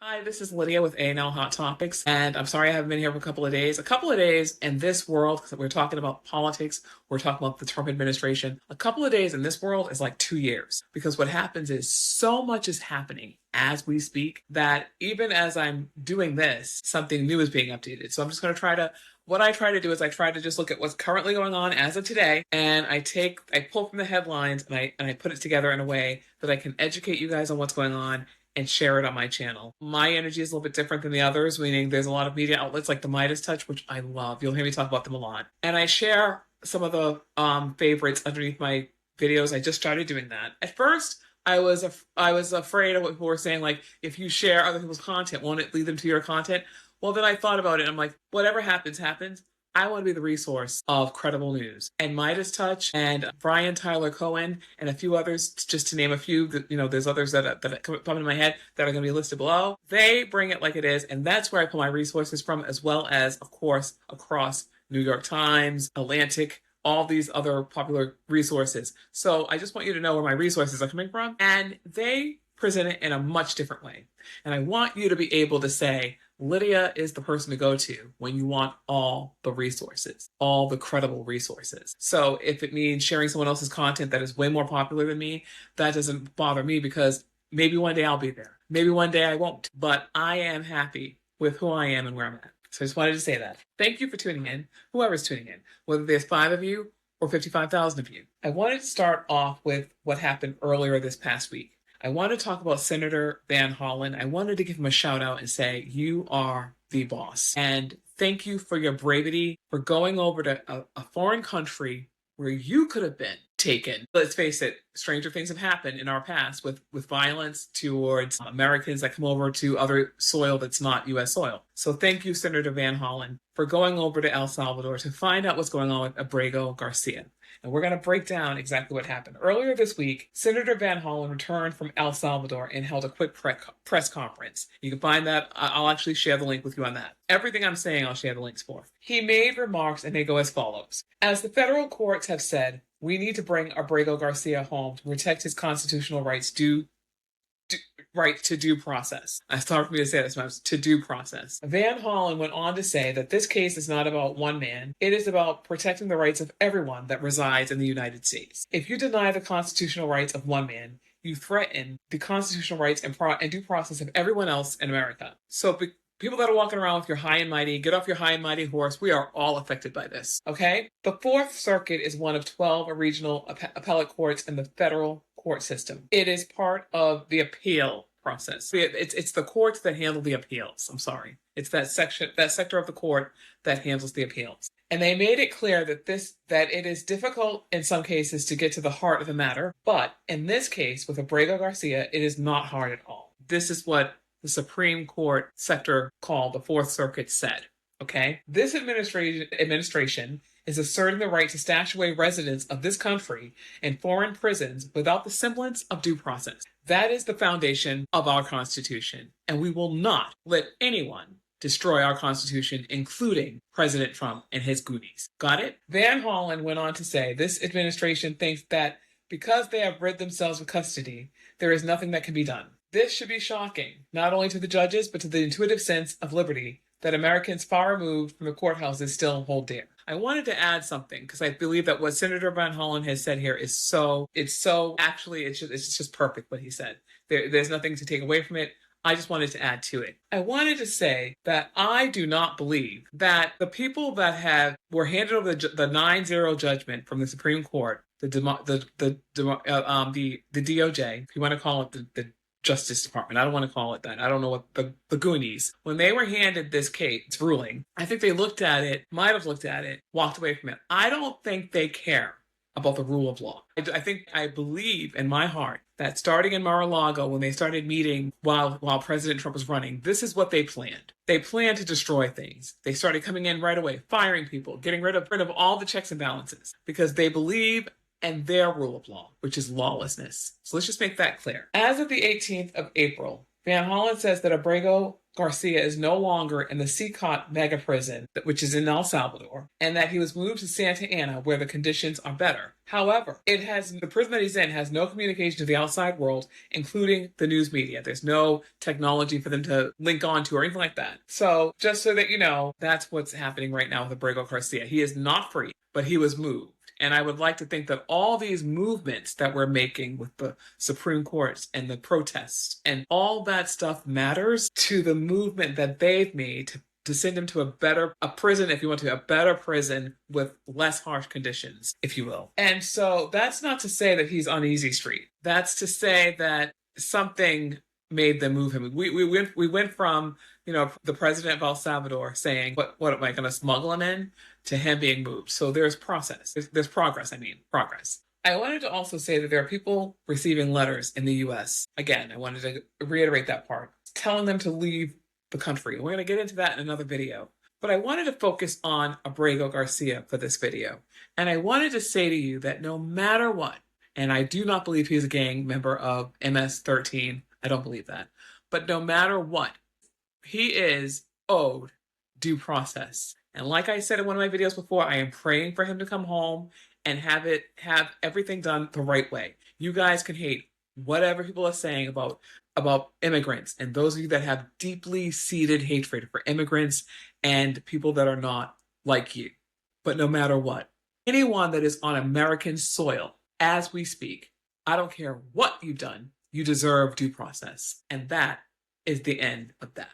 Hi, this is Lydia with A&L Hot Topics, and I'm sorry I haven't been here for a couple of days. A couple of days in this world, because we're talking about politics, we're talking about the Trump administration. A couple of days in this world is like 2 years, because what happens is so much is happening as we speak that even as I'm doing this, something new is being updated. So I'm just going to what I try to do is I try to just look at what's currently going on as of today, and I pull from the headlines and I put it together in a way that I can educate you guys on what's going on and share it on my channel. My energy is a little bit different than the others, meaning there's a lot of media outlets like the Midas Touch, which I love. You'll hear me talk about them a lot. And I share some of the favorites underneath my videos. I just started doing that. At first, I was afraid of what people were saying, like, if you share other people's content, won't it lead them to your content? Well, then I thought about it, and I'm like, whatever happens, happens. I want to be the resource of credible news. And Midas Touch and Brian Tyler Cohen and a few others, just to name a few, there's others that come into my head that are going to be listed below. They bring it like it is, and that's where I pull my resources from, as well as, of course, across New York Times, Atlantic, all these other popular resources. So I just want you to know where my resources are coming from, and they present it in a much different way. And I want you to be able to say, Lydia is the person to go to when you want all the resources, all the credible resources. So if it means sharing someone else's content that is way more popular than me, that doesn't bother me, because maybe one day I'll be there. Maybe one day I won't. But I am happy with who I am and where I'm at. So I just wanted to say that. Thank you for tuning in, whoever's tuning in, whether there's 5 of you or 55,000 of you. I wanted to start off with what happened earlier this past week. I want to talk about Senator Van Hollen. I wanted to give him a shout out and say, you are the boss. And thank you for your bravery for going over to a foreign country where you could have been taken. Let's face it, stranger things have happened in our past with violence towards Americans that come over to other soil that's not U.S. soil. So thank you, Senator Van Hollen, for going over to El Salvador to find out what's going on with Abrego Garcia. And we're going to break down exactly what happened. Earlier this week, Senator Van Hollen returned from El Salvador and held a quick press conference. You can find that. I'll actually share the link with you on that. Everything I'm saying, I'll share the links for. He made remarks, and they go as follows. As the federal courts have said, we need to bring Abrego Garcia home to protect his constitutional rights right to due process. It's hard for me to say this, but to due process. Van Hollen went on to say that this case is not about one man. It is about protecting the rights of everyone that resides in the United States. If you deny the constitutional rights of one man, you threaten the constitutional rights and due process of everyone else in America. So people that are walking around with your high and mighty, get off your high and mighty horse. We are all affected by this, okay? The Fourth Circuit is one of 12 regional appellate courts in the federal court system. It is part of the appeal process. It's the courts that handle the appeals. I'm sorry. It's that sector of the court that handles the appeals. And they made it clear that it is difficult in some cases to get to the heart of the matter, but in this case with Abrego Garcia, it is not hard at all. This is what the Supreme Court sector called the Fourth Circuit said. Okay? This administration is asserting the right to stash away residents of this country in foreign prisons without the semblance of due process. That is the foundation of our Constitution, and we will not let anyone destroy our Constitution, including President Trump and his goonies. Got it? Van Hollen went on to say this administration thinks that because they have rid themselves of custody, there is nothing that can be done. This should be shocking, not only to the judges, but to the intuitive sense of liberty that Americans far removed from the courthouses still hold dear. I wanted to add something because I believe that what Senator Van Hollen has said here is it's just perfect what he said. There's nothing to take away from it. I just wanted to add to it. I wanted to say that I do not believe that the people that were handed over the 9-0 judgment from the Supreme Court, the DOJ, if you want to call it the Justice Department. I don't want to call it that. I don't know what the Goonies. When they were handed this case ruling, I think they might have looked at it, walked away from it. I don't think they care about the rule of law. I believe in my heart that starting in Mar-a-Lago, when they started meeting while President Trump was running, this is what they planned. They planned to destroy things. They started coming in right away, firing people, getting rid of all the checks and balances, because they believe and their rule of law, which is lawlessness. So let's just make that clear. As of the 18th of April, Van Hollen says that Abrego Garcia is no longer in the CECOT mega prison, which is in El Salvador, and that he was moved to Santa Ana where the conditions are better. However, the prison that he's in has no communication to the outside world, including the news media. There's no technology for them to link onto or anything like that. So just so that you know, that's what's happening right now with Abrego Garcia. He is not free, but he was moved. And I would like to think that all these movements that we're making with the Supreme Court and the protests and all that stuff matters to the movement that they've made to send him to a prison, if you want to, a better prison with less harsh conditions, if you will. And so that's not to say that he's on easy street. That's to say that something made them move him. We went from, the president of El Salvador saying, what am I going to smuggle him in, to him being moved. So there's process. There's progress. Progress. I wanted to also say that there are people receiving letters in the U.S. Again, I wanted to reiterate that part, telling them to leave the country. We're going to get into that in another video. But I wanted to focus on Abrego Garcia for this video. And I wanted to say to you that no matter what, and I do not believe he's a gang member of MS-13. I don't believe that. But no matter what, he is owed due process. And like I said in one of my videos before, I am praying for him to come home and have everything done the right way. You guys can hate whatever people are saying about immigrants and those of you that have deeply seated hatred for immigrants and people that are not like you. But no matter what, anyone that is on American soil as we speak, I don't care what you've done, you deserve due process. And that is the end of that.